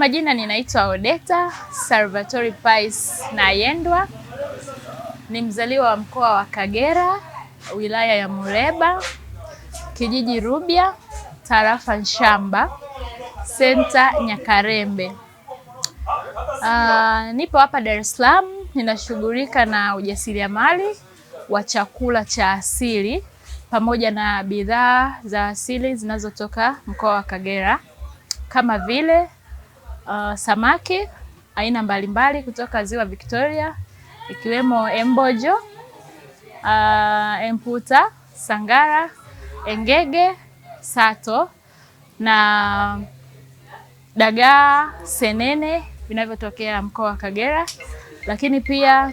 majina ninaitwa Odeta Salvatori Pius Nayendwa. Ni mzaliwa wa mkoa wa Kagera, wilaya ya Muleba, kijiji Rubya, tarafa Nshamba, senta Nyakarembe. Nipo hapa Dar es Salaam, ninashughulika na ujasiriamali wa chakula cha asili pamoja na bidhaa za asili zinazotoka mkoa wa Kagera kama vile samaki aina mbalimbali kutoka Ziwa Victoria ikiwemo embojo, emputa, sangara, engege, sato na dagaa senene vinavyotokea mkoa wa Kagera. Lakini pia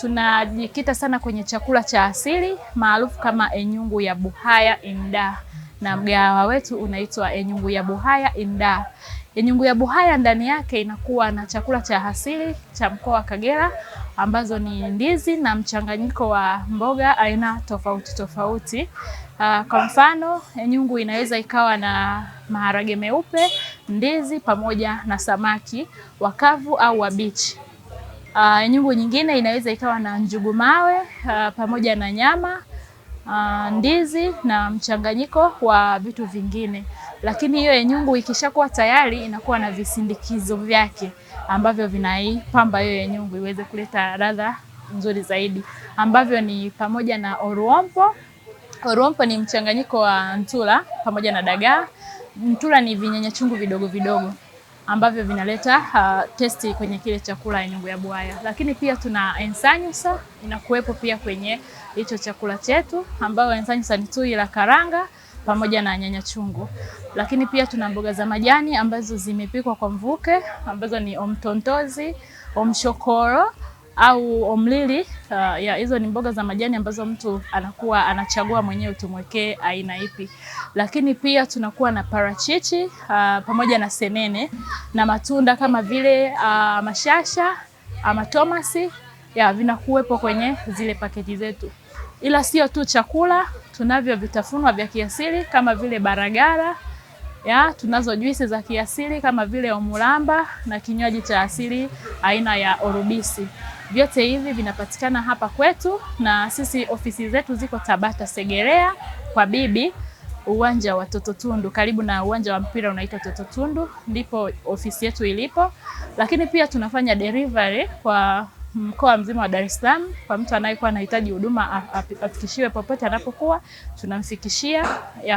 tunajikita sana kwenye chakula cha asili maarufu kama enyungu ya Buhaya Indah, na mgahawa wetu unaitwa Enyungu ya Buhaya Indah. Enyungu ya Buhaya ndani yake inakuwa na chakula cha asili cha mkoa wa Kagera ambazo ni ndizi na mchanganyiko wa mboga aina tofauti tofauti. Kwa mfano, enyungu inaweza ikawa na maharage meupe, ndizi pamoja na samaki wakavu au wabichi. Enyungu nyingine inaweza ikawa na njugu mawe pamoja na nyama, ndizi na mchanganyiko wa vitu vingine. Lakini hiyo enyungu ikishakuwa tayari inakuwa na visindikizo vyake ambavyo vinaipamba hiyo enyungu iweze kuleta ladha nzuri zaidi, ambavyo ni pamoja na oruompo. Oruompo ni mchanganyiko wa ntula pamoja na dagaa. Ntula ni vinyanya chungu vidogo vidogo ambavyo vinaleta testi kwenye kile chakula enyungu ya Buhaya. Lakini pia tuna ensanyusa inakuwepo pia kwenye hicho chakula chetu, ambayo ensanyusa ni tui la karanga pamoja na nyanya chungu. Lakini pia tuna mboga za majani ambazo zimepikwa kwa mvuke ambazo ni omtontozi, omshokoro au omlili. Hizo ni mboga za majani ambazo mtu anakuwa anachagua mwenyewe tumwekee aina ipi. Lakini pia tunakuwa na parachichi pamoja na senene na matunda kama vile mashasha ama tomasi vinakuwepo kwenye zile paketi zetu. Ila sio tu chakula, tunavyo vitafunwa vya kiasili kama vile baragara, tunazo juisi za kiasili kama vile omulamba na kinywaji cha asili aina ya orubisi. Vyote hivi vinapatikana hapa kwetu, na sisi ofisi zetu ziko Tabata Segerea kwa bibi, uwanja wa Tototundu, karibu na uwanja wa mpira unaitwa Tototundu, ndipo ofisi yetu ilipo. Lakini pia tunafanya delivery kwa mkoa mzima wa Dar es Salaam. Kwa mtu anayekuwa anahitaji huduma afikishiwe popote anapokuwa, tunamfikishia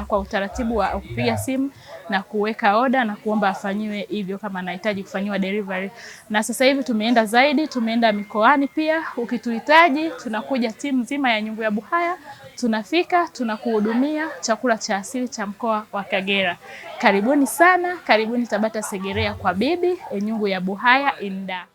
kwa utaratibu wa kupiga simu na kuweka oda na kuomba afanyiwe hivyo kama anahitaji kufanyiwa delivery. Na sasa hivi tumeenda zaidi, tumeenda mikoani pia. Ukituhitaji tunakuja timu nzima ya Enyungu ya Buhaya, tunafika tunakuhudumia chakula cha asili cha mkoa wa Kagera. Karibuni sana, karibuni Tabata Segerea kwa bibi Enyungu ya Buhaya Indah.